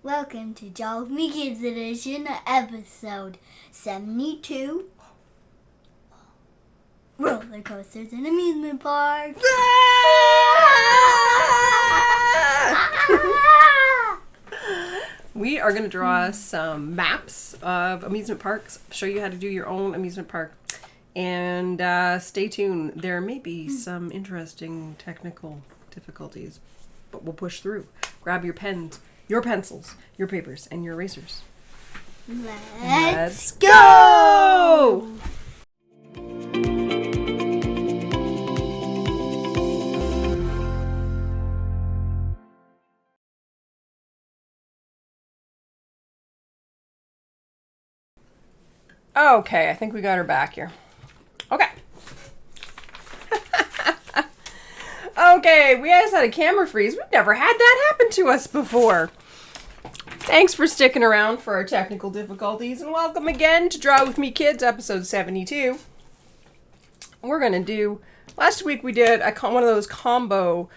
Welcome to Draw With Me Kids Edition, episode 72. Roller coasters and amusement parks. We are going to draw some maps of amusement parks, show you how to do your own amusement park, and stay tuned. There may be some interesting technical difficulties, but we'll push through. Grab your pens, your pencils, your papers, and your erasers. Let's go! Okay, I think we got her back here. Okay. Okay, we just had a camera freeze. We've never had that happen to us before. Thanks for sticking around for our technical difficulties, and welcome again to Draw With Me Kids, episode 72. We're going to do, last week we did one of those combo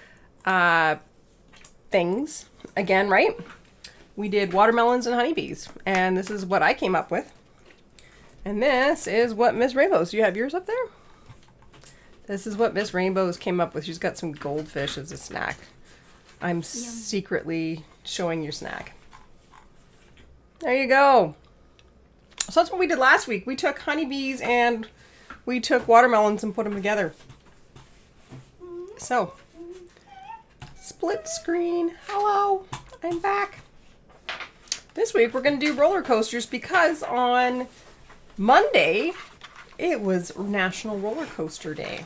things, again, right? We did watermelons and honeybees, and this is what I came up with. And this is what Miss Rainbows, do you have yours up there? This is what Miss Rainbows came up with. She's got some goldfish as a snack. I'm secretly showing your snack. There you go. So that's what we did last week. We took honeybees and we took watermelons and put them together. So, split screen. Hello, I'm back. This week we're going to do roller coasters because on Monday, it was National Roller Coaster Day.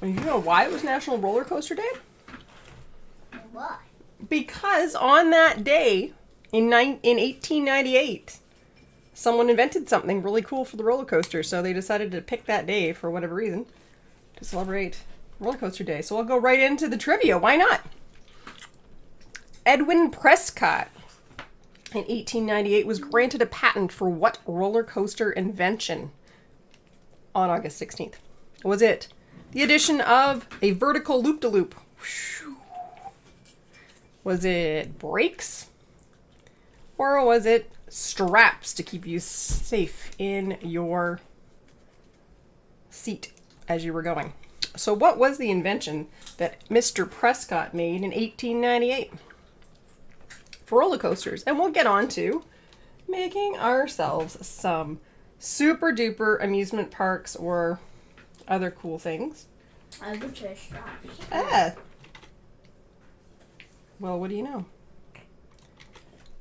And you know why it was National Roller Coaster Day? Why? Because on that day, in 1898, someone invented something really cool for the roller coaster. So they decided to pick that day, for whatever reason, to celebrate Roller Coaster Day. So I'll go right into the trivia. Why not? Edwin Prescott, in 1898, was granted a patent for what roller coaster invention on August 16th? Was it the addition of a vertical loop-de-loop? Was it brakes? Or was it straps to keep you safe in your seat as you were going? So what was the invention that Mr. Prescott made in 1898? For roller coasters, and we'll get on to making ourselves some super duper amusement parks or other cool things. I would say straps. Well, what do you know?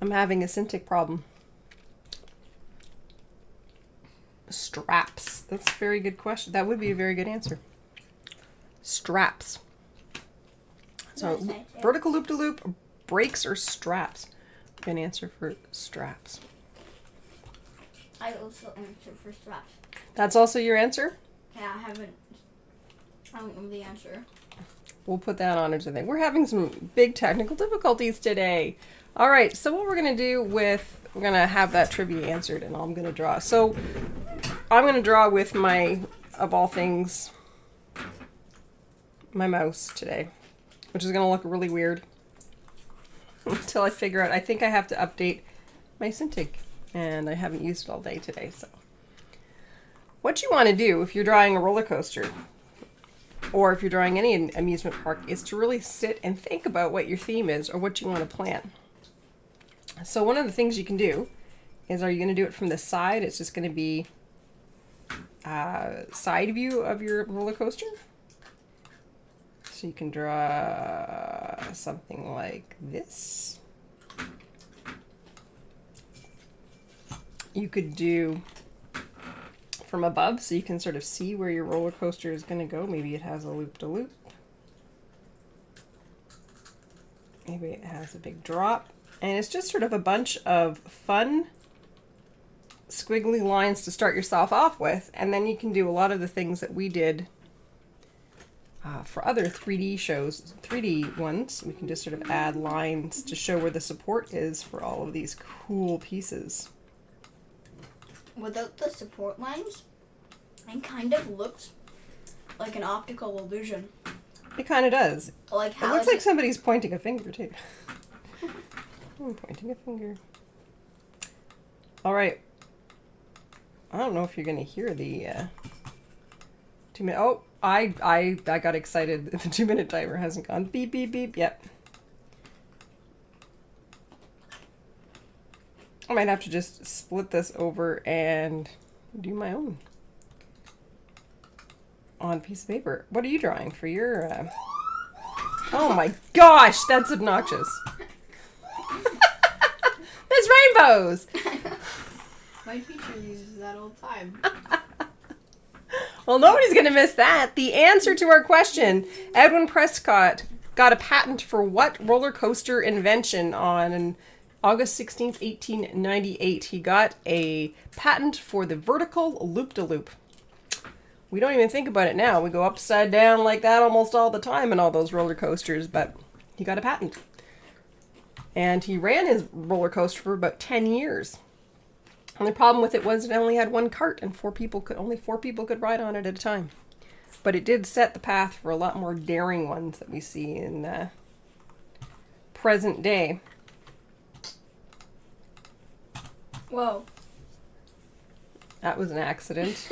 I'm having a Cintiq problem. Straps. That's a very good question. That would be a very good answer. Straps. So, vertical loop-de-loop, brakes or straps? An answer for straps. I also answered for straps. That's also your answer? Yeah, I don't know the answer. We'll put that on as a thing. We're having some big technical difficulties today. All right, so what we're going to do we're going to have that trivia answered, and I'm going to draw. So I'm going to draw with my, of all things, my mouse today, which is going to look really weird until I figure out. I think I have to update my Cintiq, and I haven't used it all day today. So what you want to do if you're drawing a roller coaster, or if you're drawing any amusement park, is to really sit and think about what your theme is or what you want to plan. So one of the things you can do is, are you going to do it from the side? It's just going to be side view of your roller coaster. So you can draw something like this. You could do from above, so you can sort of see where your roller coaster is going to go. Maybe it has a loop-de-loop. Maybe it has a big drop. And it's just sort of a bunch of fun squiggly lines to start yourself off with. And then you can do a lot of the things that we did for other 3D shows, 3D ones. We can just sort of add lines to show where the support is for all of these cool pieces. Without the support lines, it kind of looks like an optical illusion. It kind of does. Like how it looks like somebody's pointing a finger, too. I'm pointing a finger. All right. I don't know if you're gonna hear the 2 minute. Oh, I got excited. The 2 minute timer hasn't gone. Beep beep beep. Yep. I might have to just split this over and do my own on a piece of paper. What are you drawing for your? Oh my gosh, that's obnoxious. There's rainbows. My teacher uses that all the time. Well, nobody's going to miss that. The answer to our question, Edwin Prescott got a patent for what roller coaster invention on August 16th, 1898? He got a patent for the vertical loop-de-loop. We don't even think about it now. We go upside down like that almost all the time in all those roller coasters, but he got a patent. And he ran his roller coaster for about 10 years. And the problem with it was it only had one cart and only four people could ride on it at a time. But it did set the path for a lot more daring ones that we see in present day. Whoa. That was an accident.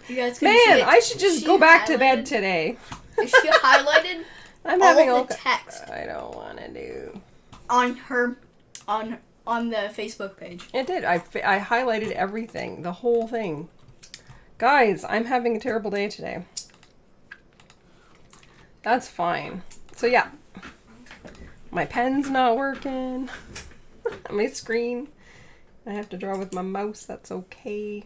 You guys can Man, see it. I should just go back to bed today. She highlighted I'm all having of the text I don't want to do. on the Facebook page. It did. I highlighted everything, the whole thing. Guys, I'm having a terrible day today. That's fine. So yeah, my pen's not working. My screen. I have to draw with my mouse. That's okay.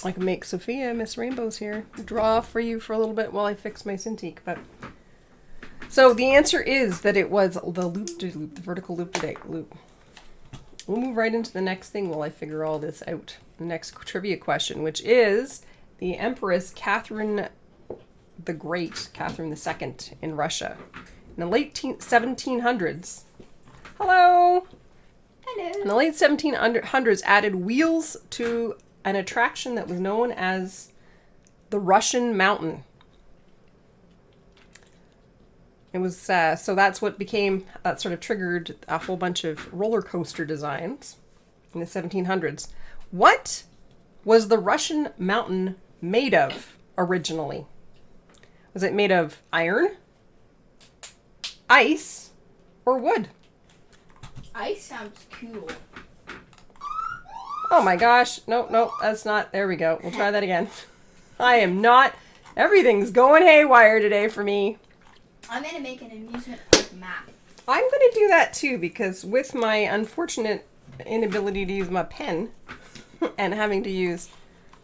I can make Sophia, Miss Rainbows here, draw for you for a little bit while I fix my Cintiq. But so the answer is that it was the loop-de-loop, the vertical loop-de-loop. We'll move right into the next thing while I figure all this out. The next trivia question, which is the Empress Catherine the Great, Catherine II in Russia. In the late 1700s. Hello! Hello. In the late 1700s, added wheels to an attraction that was known as the Russian Mountain. It was, so that's what that sort of triggered a whole bunch of roller coaster designs in the 1700s. What was the Russian Mountain made of originally? Was it made of iron, ice, or wood? Ice sounds cool. Oh my gosh. No, that's not. There we go. We'll try that again. I am not. Everything's going haywire today for me. I'm going to make an amusement park map. I'm going to do that too because with my unfortunate inability to use my pen and having to use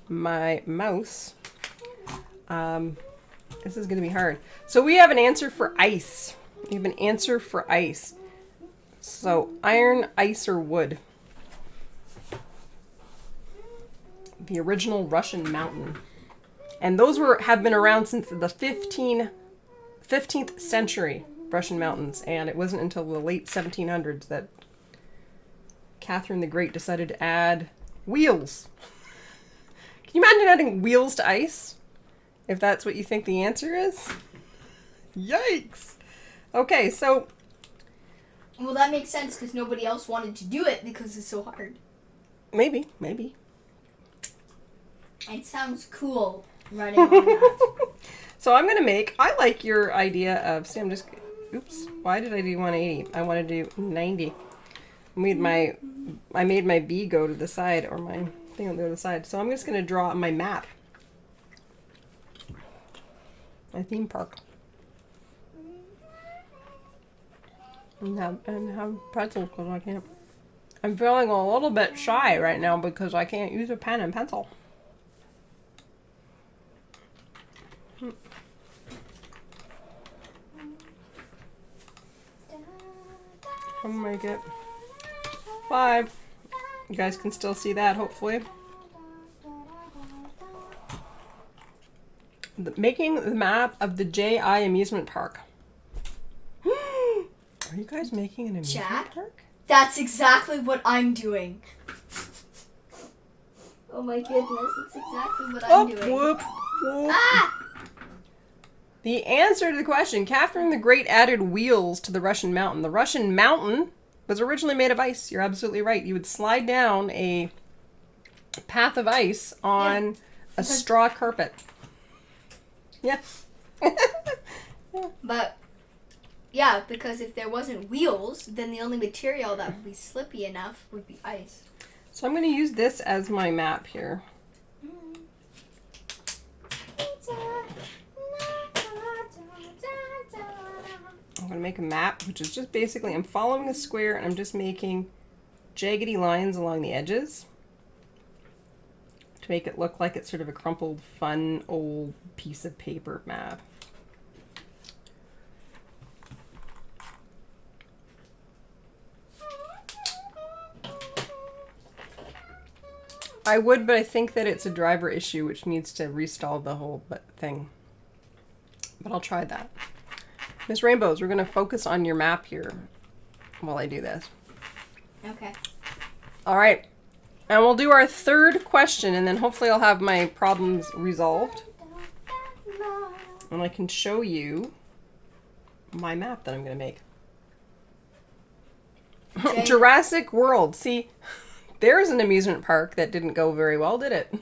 my mouse, this is going to be hard. So we have an answer for ice. We have an answer for ice. So iron, ice, or wood. The original Russian mountain. And those have been around since the 15th century, Russian mountains. And it wasn't until the late 1700s that Catherine the Great decided to add wheels. Can you imagine adding wheels to ice? If that's what you think the answer is? Yikes! Okay, so... Well, that makes sense because nobody else wanted to do it because it's so hard. Maybe. It sounds cool running on that. So I'm going to make... I like your idea of... See, I'm just... Oops. Why did I do 180? I want to do 90. I made my B go to the side, or my thing will go to the side. So I'm just going to draw my map. My theme park. And have pretzels because I can't. I'm feeling a little bit shy right now because I can't use a pen and pencil. I'll make it 5. You guys can still see that, hopefully. Making the map of the J.I. amusement park. Are you guys making an amusement park? That's exactly what I'm doing. Oh my goodness, that's exactly what I'm doing. Whoop, whoop. Ah! The answer to the question, Catherine the Great added wheels to the Russian mountain. The Russian mountain was originally made of ice. You're absolutely right. You would slide down a path of ice on a straw carpet. Yeah. But, yeah, because if there wasn't wheels, then the only material that would be slippy enough would be ice. So I'm going to use this as my map here. I'm going to make a map, which is just basically I'm following a square and I'm just making jaggedy lines along the edges to make it look like it's sort of a crumpled, fun, old piece of paper map. I would, but I think that it's a driver issue which needs to restall the whole thing. But I'll try that. Miss Rainbows, we're going to focus on your map here while I do this. Okay. All right. And we'll do our third question, and then hopefully I'll have my problems resolved. And I can show you my map that I'm going to make. Jurassic World. See, there's an amusement park that didn't go very well, did it?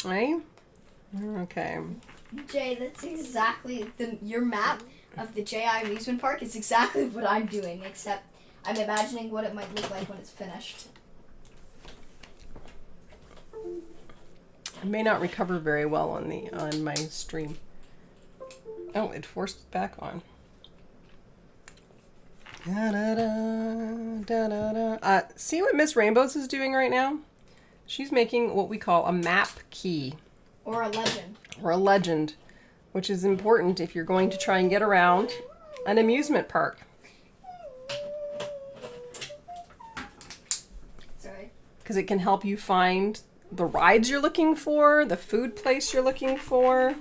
Right? Okay. Jay, that's exactly your map of the J.I. amusement park is exactly what I'm doing, except I'm imagining what it might look like when it's finished. I may not recover very well on my stream. Oh, it forced it back on. See what Miss Rainbows is doing right now? She's making what we call a map key. Or a legend. Or a legend, which is important if you're going to try and get around an amusement park. Sorry. Because it can help you find the rides you're looking for, the food place you're looking for.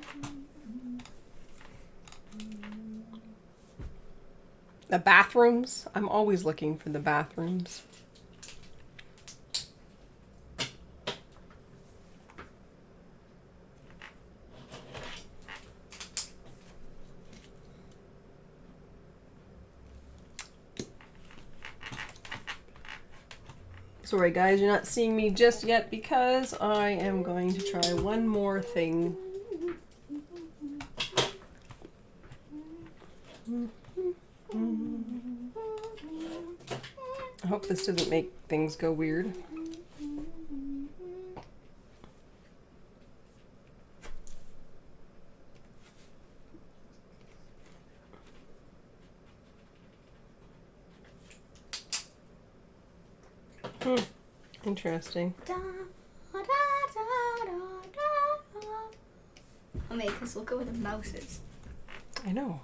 The bathrooms. I'm always looking for the bathrooms. Sorry guys, you're not seeing me just yet because I am going to try one more thing. I hope this doesn't make things go weird. Interesting. I'll make this look over the mouses. I know.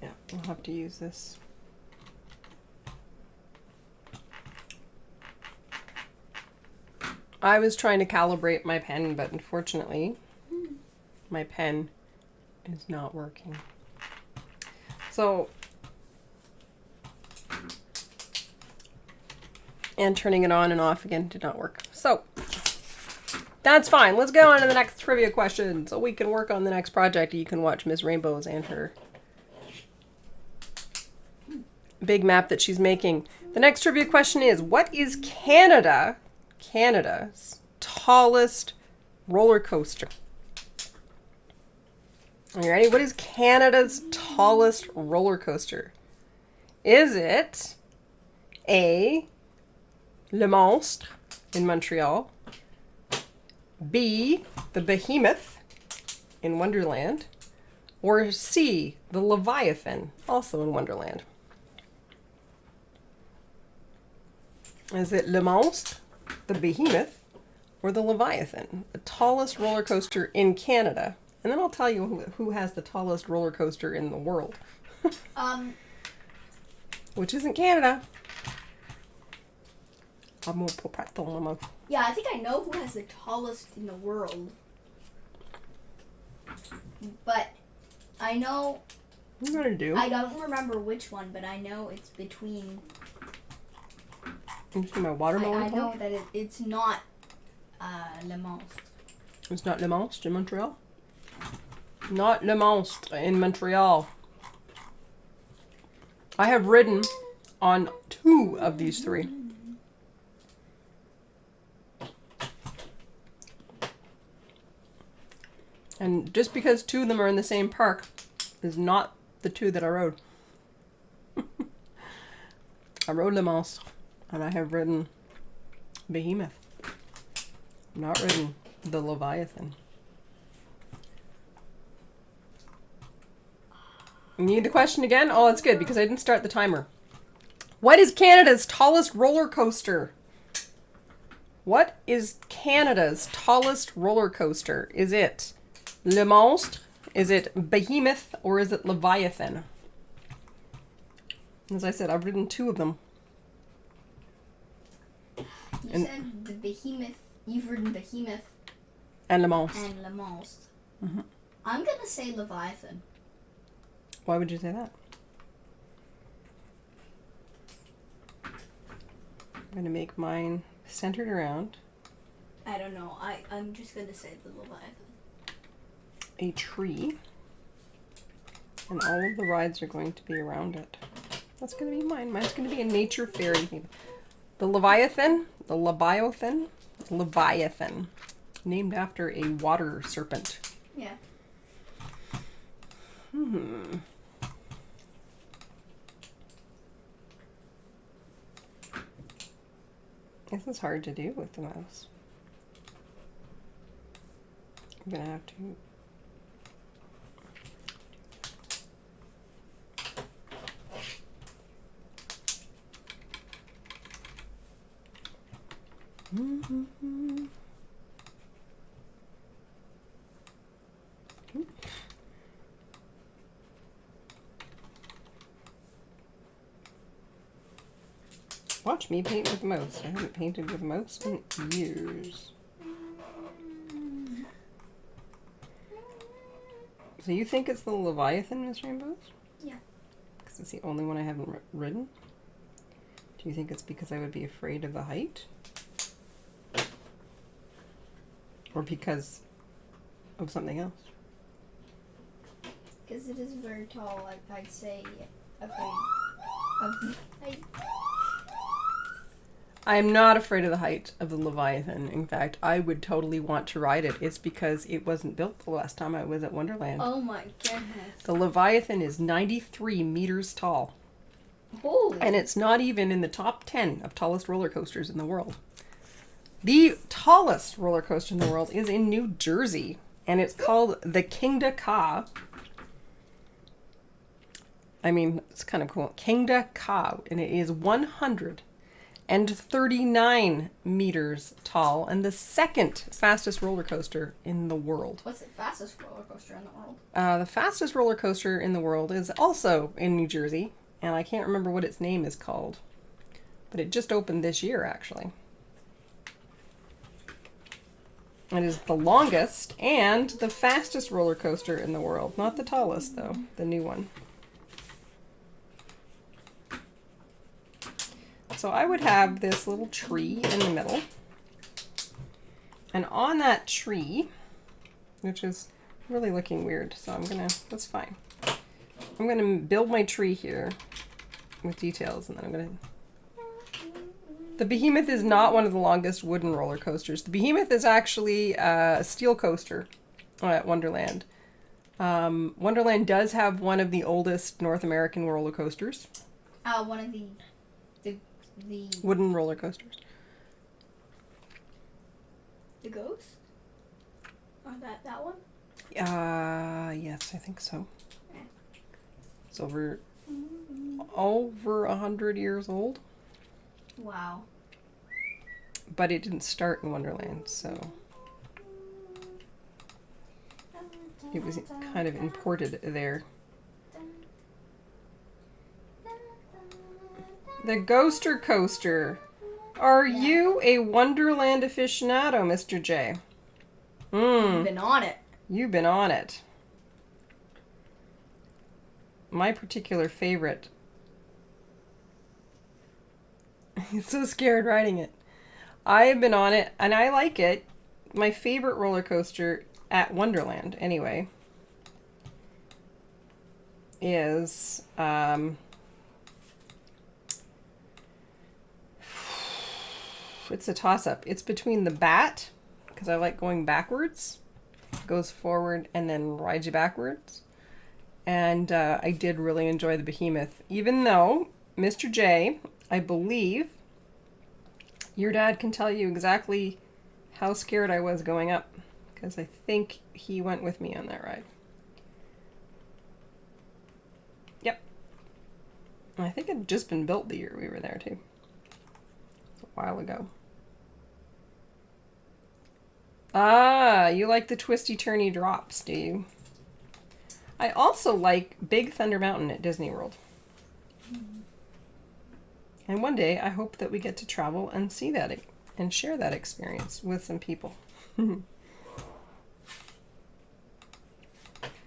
Yeah, we'll have to use this. I was trying to calibrate my pen, but unfortunately, my pen is not working. So, and turning it on and off again did not work. So, that's fine. Let's go on to the next trivia question so we can work on the next project. You can watch Miss Rainbows and her big map that she's making. The next trivia question is, what is Canada's tallest roller coaster? Are you ready? What is Canada's tallest roller coaster? Is it A, Le Monstre in Montreal, B, the Behemoth in Wonderland, or C, the Leviathan, also in Wonderland? Is it Le Monstre, the Behemoth, or the Leviathan, the tallest roller coaster in Canada? And then I'll tell you who has the tallest roller coaster in the world. Which isn't Canada. Yeah, I think I know who has the tallest in the world. But I know... What are you gonna do? I don't remember which one, but I know it's between... You see my watermelon? I know that it's not Le Mans. It's not Le Mans in Montreal? Not Le Mans in Montreal. I have ridden on 2 of these 3. And just because 2 of them are in the same park is not the 2 that I rode. I rode Le Mans, and I have ridden Behemoth. Not ridden the Leviathan. You need the question again? Oh, that's good, because I didn't start the timer. What is Canada's tallest roller coaster? What is Canada's tallest roller coaster? Is it Le Monstre? Is it Behemoth? Or is it Leviathan? As I said, I've ridden 2 of them. You said the Behemoth. You've ridden Behemoth. And Le Mans. And Le Mans. Mm-hmm. I'm going to say Leviathan. Why would you say that? I'm going to make mine centered around I don't know. I'm just going to say the Leviathan. a tree. And all of the rides are going to be around it. That's going to be mine. Mine's going to be a nature fairy theme. The Leviathan, Leviathan, named after a water serpent. Yeah. This is hard to do with the mouse. I'm going to have to... Watch me paint with the mouse. I haven't painted with the mouse in years. So you think it's the Leviathan, Miss Rainbows? Yeah. Because it's the only one I haven't ridden? Do you think it's because I would be afraid of the height? Or because of something else? Because it is very tall, I'd say afraid of the height. I am not afraid of the height of the Leviathan. In fact, I would totally want to ride it. It's because it wasn't built the last time I was at Wonderland. Oh my goodness. The Leviathan is 93 meters tall. Holy. And it's not even in the top 10 of tallest roller coasters in the world. The tallest roller coaster in the world is in New Jersey. And it's called the Kingda Ka. I mean, it's kind of cool. Kingda Ka. And it is 139 meters tall and the second fastest roller coaster in the world. What's the fastest roller coaster in the world? The fastest roller coaster in the world is also in New Jersey, and I can't remember what its name is called, but it just opened this year, actually. It is the longest and the fastest roller coaster in the world. Not the tallest, though, the new one. So I would have this little tree in the middle. And on that tree, which is really looking weird, so that's fine. I'm gonna build my tree here with details, and then the Behemoth is not one of the longest wooden roller coasters. The Behemoth is actually a steel coaster at Wonderland. Wonderland does have one of the oldest North American roller coasters. One of the wooden roller coasters. The Ghost? Or that one? Yes, I think so. It's over 100 years old. Wow. but it didn't start in Wonderland, so it was kind of imported there. The Ghoster Coaster. Are you a Wonderland aficionado, Mr. J? You've been on it. You've been on it. My particular favorite. He's so scared riding it. I have been on it, and I like it. My favorite roller coaster at Wonderland, anyway, is it's a toss-up. It's between the Bat, because I like going backwards. It goes forward and then rides you backwards. And I did really enjoy the Behemoth, even though, Mr. J, I believe your dad can tell you exactly how scared I was going up, because I think he went with me on that ride. Yep. I think it had just been built the year we were there, too. It's a while ago. Ah, you like the twisty-turny drops, do you? I also like Big Thunder Mountain at Disney World. And one day, I hope that we get to travel and see that and share that experience with some people.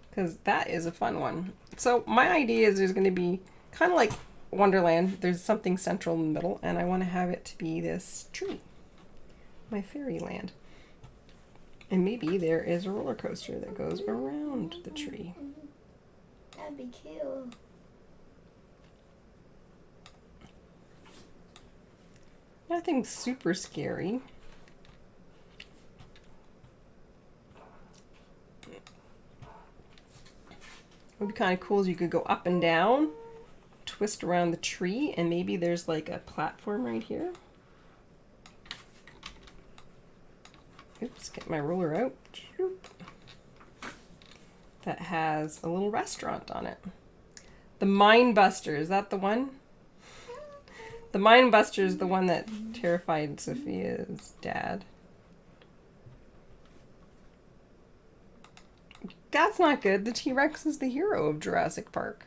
Because that is a fun one. So my idea is there's going to be kind of like Wonderland. There's something central in the middle, and I want to have it to be this tree. My fairyland. And maybe there is a roller coaster that goes around the tree. That'd be cute. Nothing super scary. What would be kind of cool is you could go up and down, twist around the tree, and maybe there's like a platform right here. Oops, get my ruler out. That has a little restaurant on it. The Mine Buster, is that the one? The Mine Buster is the one that terrified Sophia's dad. That's not good. The T-Rex is the hero of Jurassic Park.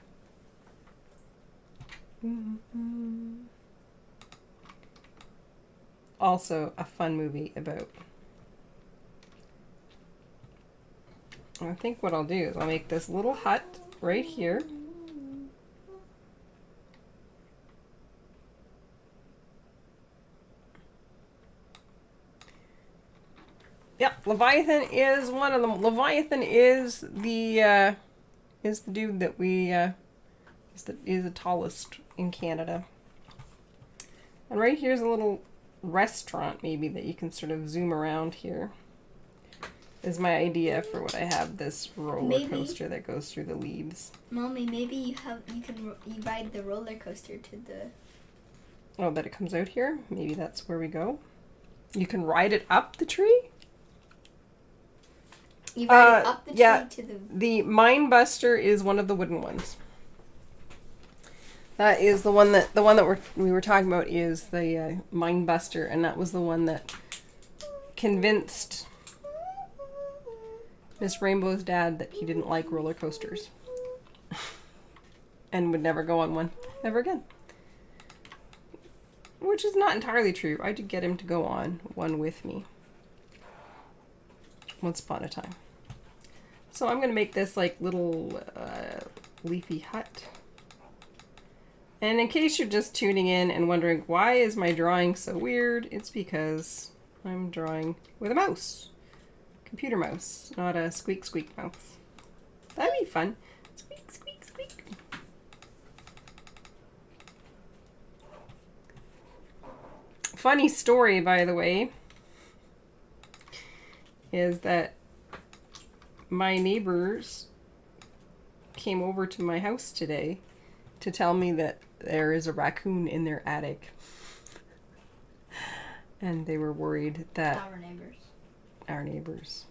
Also a fun movie about... I think what I'll do is I'll make this little hut right here. Yep, Leviathan is one of them. Leviathan is the dude that we is the tallest in Canada. And right here's a little restaurant maybe that you can sort of zoom around here. Is my idea for what I have this roller coaster that goes through the leaves. Mommy, maybe you ride the roller coaster to the... Oh, that it comes out here? Maybe that's where we go. You can ride it up the tree? You ride it up the tree to the... The Mine Buster is one of the wooden ones. That is the one that we were talking about is the Mine Buster, and that was the one that convinced Miss Rainbow's dad that he didn't like roller coasters and would never go on one ever again. Which is not entirely true. I did get him to go on one with me once upon a time. So I'm going to make this like little leafy hut. And in case you're just tuning in and wondering why is my drawing so weird, it's because I'm drawing with a mouse. Computer mouse, not a squeak squeak mouse. That'd be fun. Squeak squeak squeak. Funny story, by the way, is that my neighbors came over to my house today to tell me that there is a raccoon in their attic. And they were worried that... Our neighbors.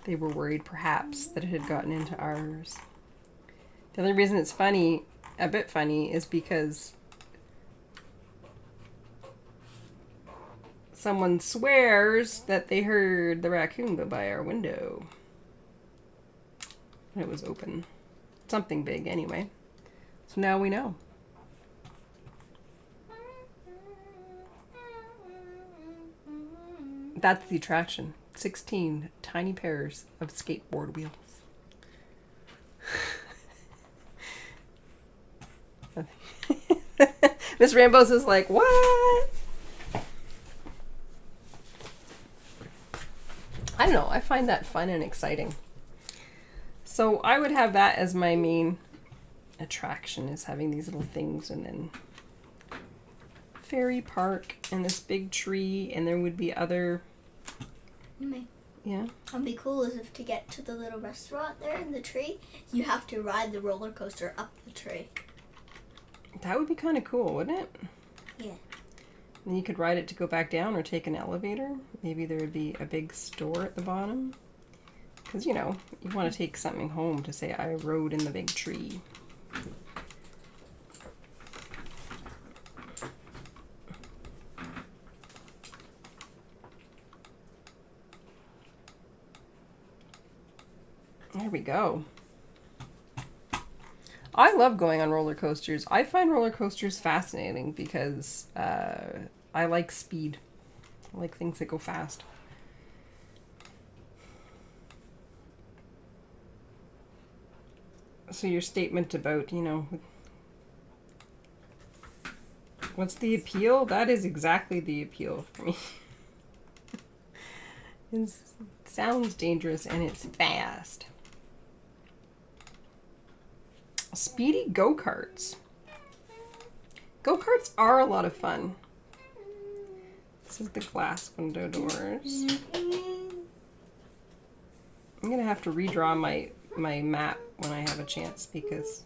They were worried perhaps that it had gotten into ours. The only reason it's funny, a bit funny, is because Someone swears that they heard the raccoon go by our window. It was open. Something big, anyway. So now we know. That's the attraction. 16 tiny pairs of skateboard wheels. Miss Rambos is like, what? I don't know. I find that fun and exciting. So I would have that as my main attraction, is having these little things, and then fairy park and this big tree, and there would be other. Yeah. What'd be cool is if to get to the little restaurant there in the tree, you have to ride the roller coaster up the tree. That would be kind of cool, wouldn't it? Yeah. And you could ride it to go back down, or take an elevator. Maybe there would be a big store at the bottom. Because, you know, you want to take something home to say, I rode in the big tree. There we go. I love going on roller coasters. I find roller coasters fascinating because I like speed. I like things that go fast. So your statement about, you know, what's the appeal? That is exactly the appeal for me. It sounds dangerous and it's fast. Speedy go-karts. Go-karts are a lot of fun. This is the glass window doors. I'm going to have to redraw my map when I have a chance, because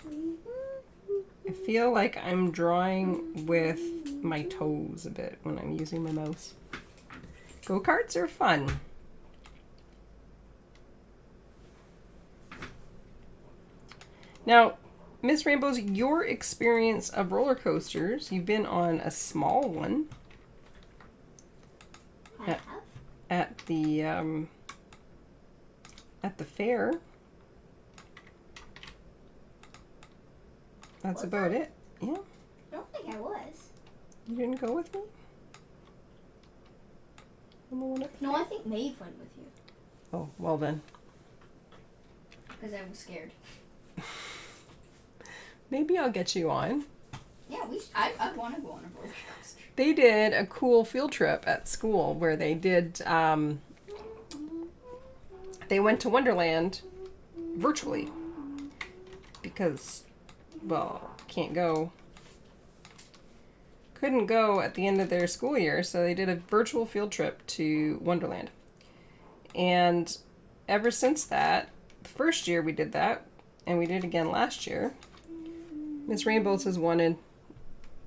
I feel like I'm drawing with my toes a bit when I'm using my mouse. Go-karts are fun. Now, Miss Rainbows, your experience of roller coasters, you've been on a small one. I have. At the fair. That's about it. Yeah. I don't think I was. You didn't go with me? No, I think Maeve went with you. Oh, well then. Because I was scared. Maybe I'll get you on. Yeah, I want to go on a roller coaster. They did a cool field trip at school where they did, they went to Wonderland virtually because, well, couldn't go at the end of their school year, so they did a virtual field trip to Wonderland. And ever since that, the first year we did that, and we did again last year, Miss Rainbows has wanted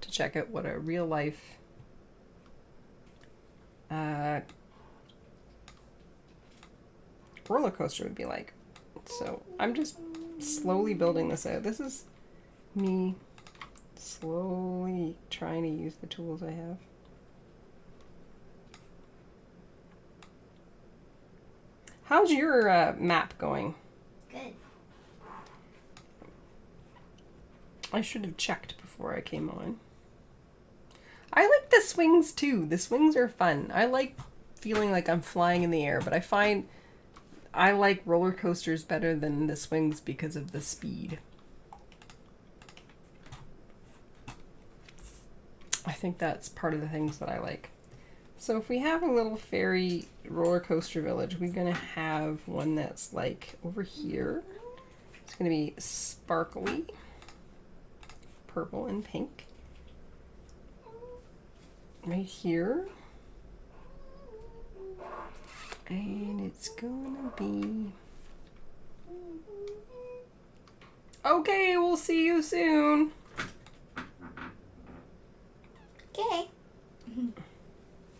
to check out what a real life roller coaster would be like. So I'm just slowly building this out. This is me slowly trying to use the tools I have. How's your map going? Good. I should have checked before I came on. I like the swings too. The swings are fun. I like feeling like I'm flying in the air, but I find I like roller coasters better than the swings because of the speed. I think that's part of the things that I like. So if we have a little fairy roller coaster village, we're going to have one that's like over here. It's going to be sparkly, purple and pink. Right here. And it's going to be... Okay, we'll see you soon. Okay.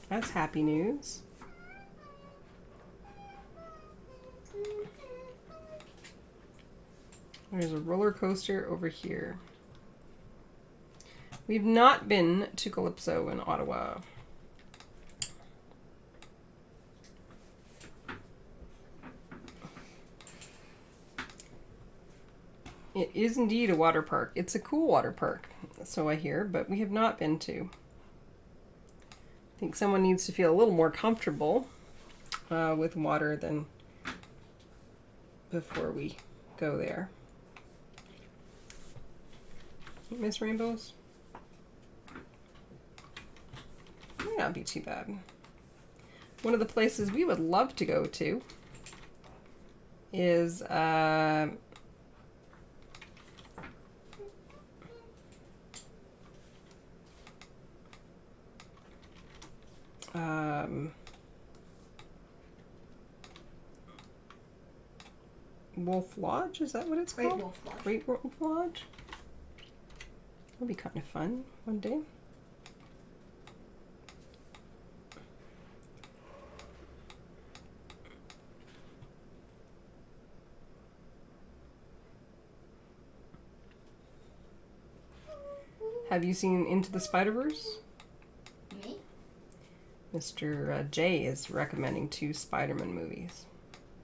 That's happy news. There's a roller coaster over here. We've not been to Calypso in Ottawa. It is indeed a water park. It's a cool water park, so I hear, but we have not been to. I think someone needs to feel a little more comfortable with water than before we go there. Miss Rainbows? Might not be too bad. One of the places we would love to go to is Wolf Lodge, is that what it's called? Great Wolf Lodge. Great Wolf Lodge? That'll be kind of fun one day. Have you seen Into the Spider-Verse? Me? Mr. J is recommending 2 Spider-Man movies.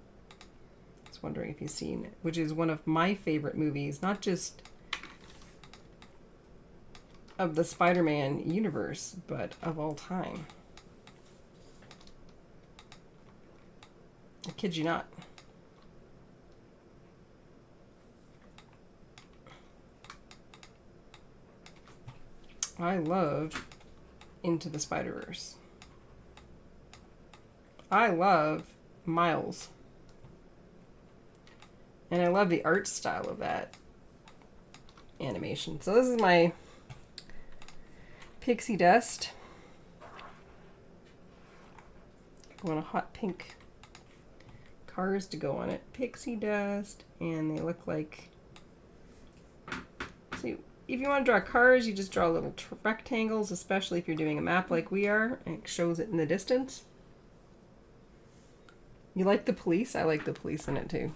I was wondering if you've seen it, which is one of my favorite movies, not just of the Spider-Man universe, but of all time. I kid you not. I love Into the Spider-Verse. I love Miles. And I love the art style of that animation. So this is my pixie dust. I want a hot pink cars to go on it. Pixie dust, and they look like... See, if you want to draw cars, you just draw little rectangles, especially if you're doing a map like we are, and it shows it in the distance. You like the police? I like the police in it too.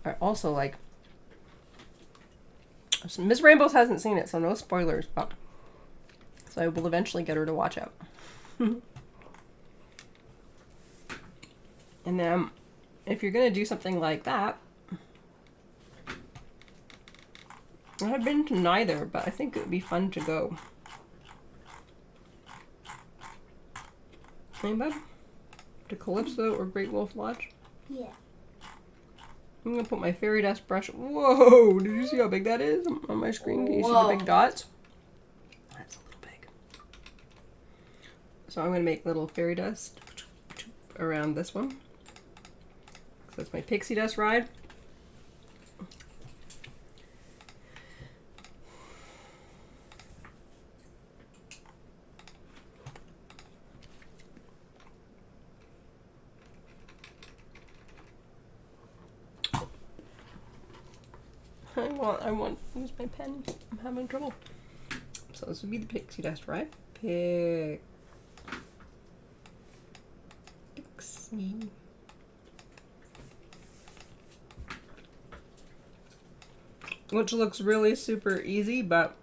I also like... Miss Rainbows hasn't seen it, so no spoilers, but... So I will eventually get her to watch out. And then, if you're going to do something like that... I have been to neither, but I think it would be fun to go. Anybody? To Calypso or Great Wolf Lodge? Yeah. I'm gonna put my fairy dust brush. Whoa! Did you see how big that is on my screen? Can you see the big dots? That's a little big. So I'm gonna make little fairy dust around this one. So that's my pixie dust ride. I want to use my pen. I'm having trouble. So this would be the pixie dust, right? Pixie. Which looks really super easy, but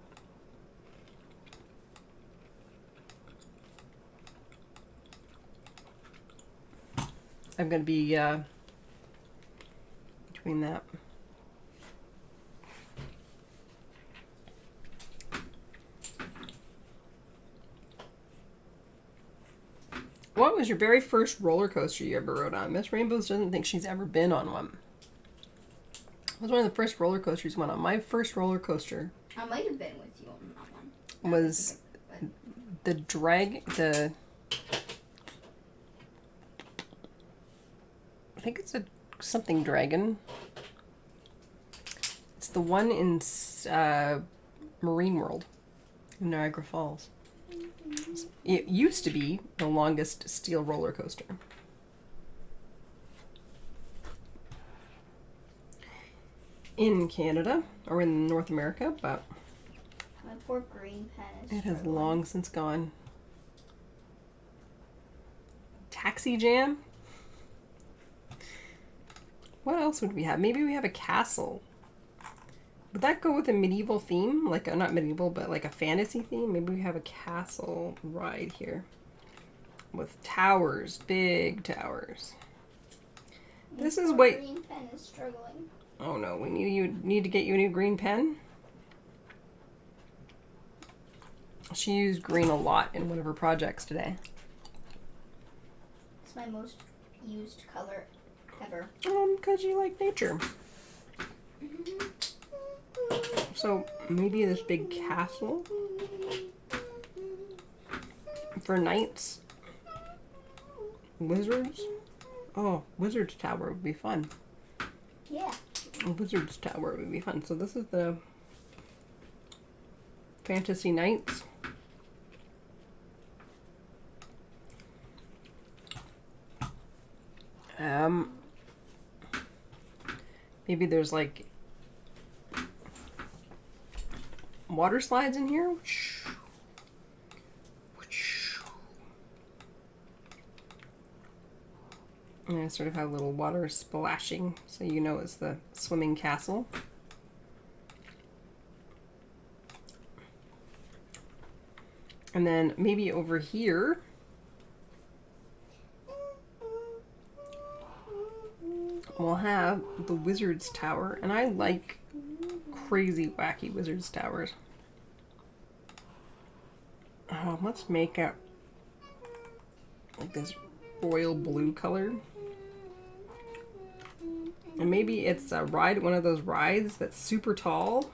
I'm going to be between that. What was your very first roller coaster you ever rode on? Miss Rainbows doesn't think she's ever been on one. What was one of the first roller coasters you went on? My first roller coaster... I might have been with you on that one. ...was the I think it's a something dragon. It's the one in Marine World in Niagara Falls. It used to be the longest steel roller coaster. In Canada, or in North America, but My poor green pen is it has struggling. long since gone. Taxi Jam? What else would we have? Maybe we have a castle. Would that go with a medieval theme? Like, not medieval, but like a fantasy theme? Maybe we have a castle ride here. With towers, big towers. This is what. Green pen is struggling. Oh no, we need to get you a new green pen. She used green a lot in one of her projects today. It's my most used color ever. Because you like nature. So maybe this big castle for knights, wizards. Oh, wizard's tower would be fun. Yeah. A wizard's tower would be fun. So this is the fantasy knights. Maybe there's like water slides in here. And I sort of have a little water splashing, so you know it's the swimming castle. And then maybe over here, we'll have the wizard's tower. And I like crazy, wacky wizard's towers. Let's make up like this royal blue color. And maybe it's a ride, one of those rides that's super tall.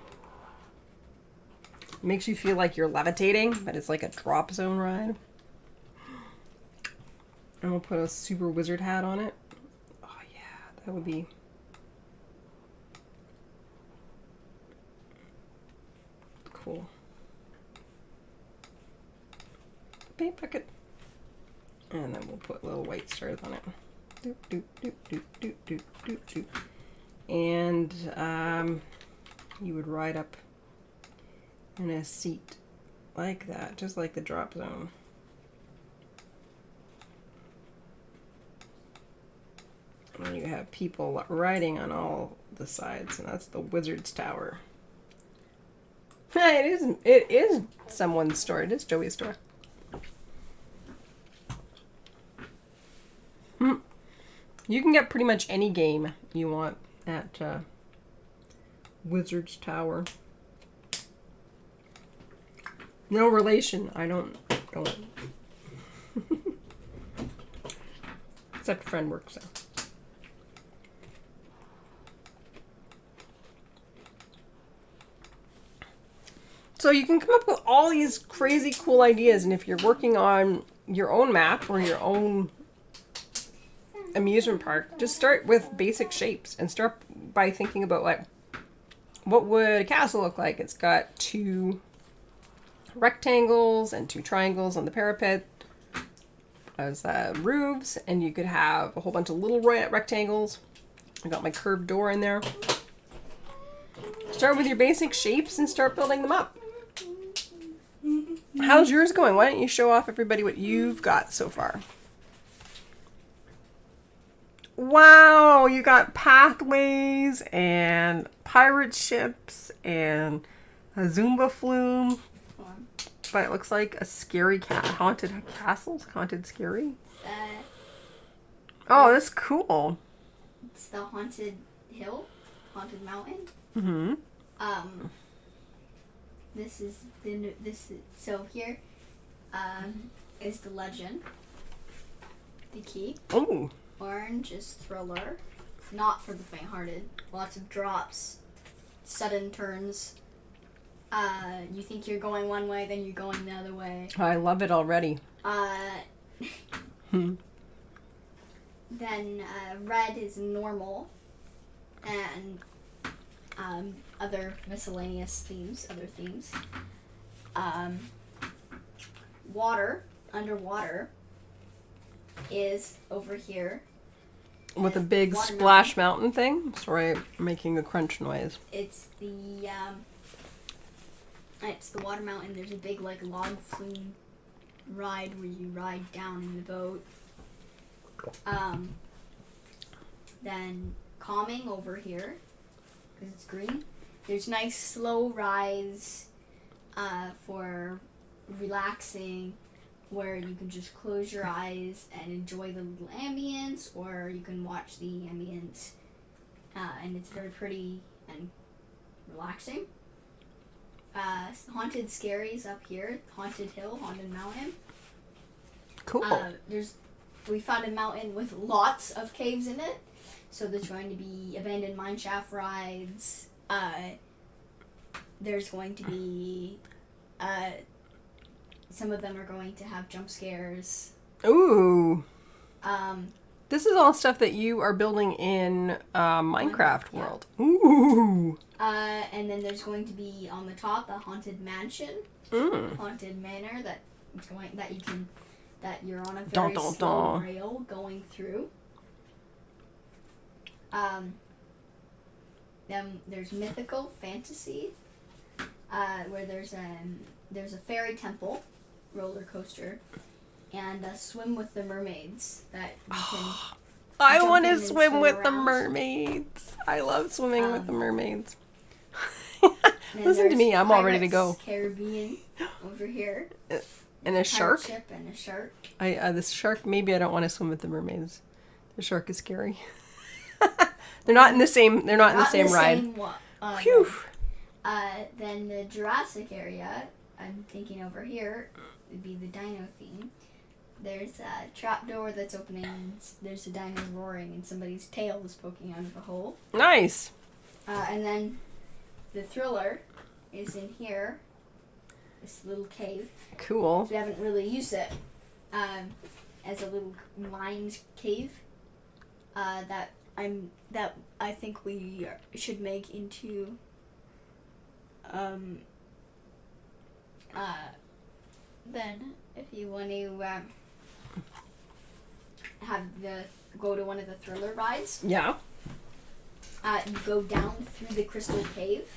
Makes you feel like you're levitating, but it's like a drop zone ride. And we'll put a super wizard hat on it. Oh yeah, that would be... cool. Paint bucket. And then we'll put little white stars on it. Doop, doop, doop, doop, doop, doop, doop, doop. And you would ride up in a seat like that, just like the drop zone. And then you have people riding on all the sides, and that's the wizard's tower. It is someone's store. It is Joey's store. You can get pretty much any game you want at Wizard's Tower. No relation. I don't. Except friend works there. So you can come up with all these crazy cool ideas, and if you're working on your own map or your own amusement park, just start with basic shapes and start by thinking about like, what would a castle look like? It's got 2 rectangles and 2 triangles on the parapet as roofs, and you could have a whole bunch of little rectangles. I got my curved door in there. Start with your basic shapes and start building them up. How's yours going? Why don't you show off everybody what you've got so far? Wow, you got pathways and pirate ships and a Zumba flume. But it looks like a scary haunted castle. Haunted scary. Oh, that's cool. It's the haunted hill, haunted mountain. Mm-hmm. So here is the legend. The key. Oh. Orange is thriller, not for the faint-hearted. Lots of drops, sudden turns. You think you're going one way, then you're going the other way. I love it already. Then red is normal, and other miscellaneous themes, other themes. Underwater is over here. With a big splash mountain thing? Sorry, I'm making a crunch noise. It's the water mountain. There's a big like log flume ride where you ride down in the boat. Then calming over here because it's green. There's nice slow rides for relaxing where you can just close your eyes and enjoy the little ambience, or you can watch the ambience, and it's very pretty and relaxing. Haunted Scaries up here, Haunted Hill, Haunted Mountain. Cool. We found a mountain with lots of caves in it, so there's going to be abandoned mineshaft rides. There's going to be some of them are going to have jump scares. Ooh. This is all stuff that you are building in Minecraft world. Ooh. And then there's going to be on the top a haunted mansion, haunted manor that you're on a very slow rail going through. Then there's mythical fantasy, where there's a fairy temple roller coaster, and a swim with the mermaids that you can. I want to swim with the mermaids. I love swimming with the mermaids. Listen to me, I'm all ready to go. Caribbean over here. And a shark? Ship and a shark. This shark, maybe I don't want to swim with the mermaids. The shark is scary. They're not in the same ride. Phew. Then the Jurassic area, I'm thinking over here, would be the dino theme. There's a trapdoor that's opening, there's a dino roaring, and somebody's tail is poking out of a hole. Nice. And then the Thriller is in here, this little cave. Cool. We haven't really used it as a little mined cave that I think we should make into then if you want to go to one of the Thriller rides. Yeah. You go down through the crystal cave.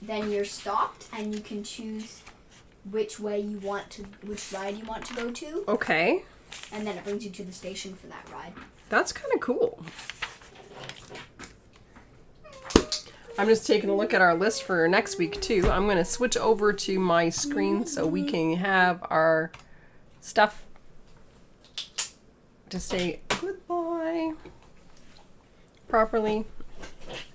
Then you're stopped, and you can choose which ride you want to go to. Okay. And then it brings you to the station for that ride. That's kind of cool. I'm just taking a look at our list for next week too. I'm going to switch over to my screen so we can have our stuff to say goodbye properly.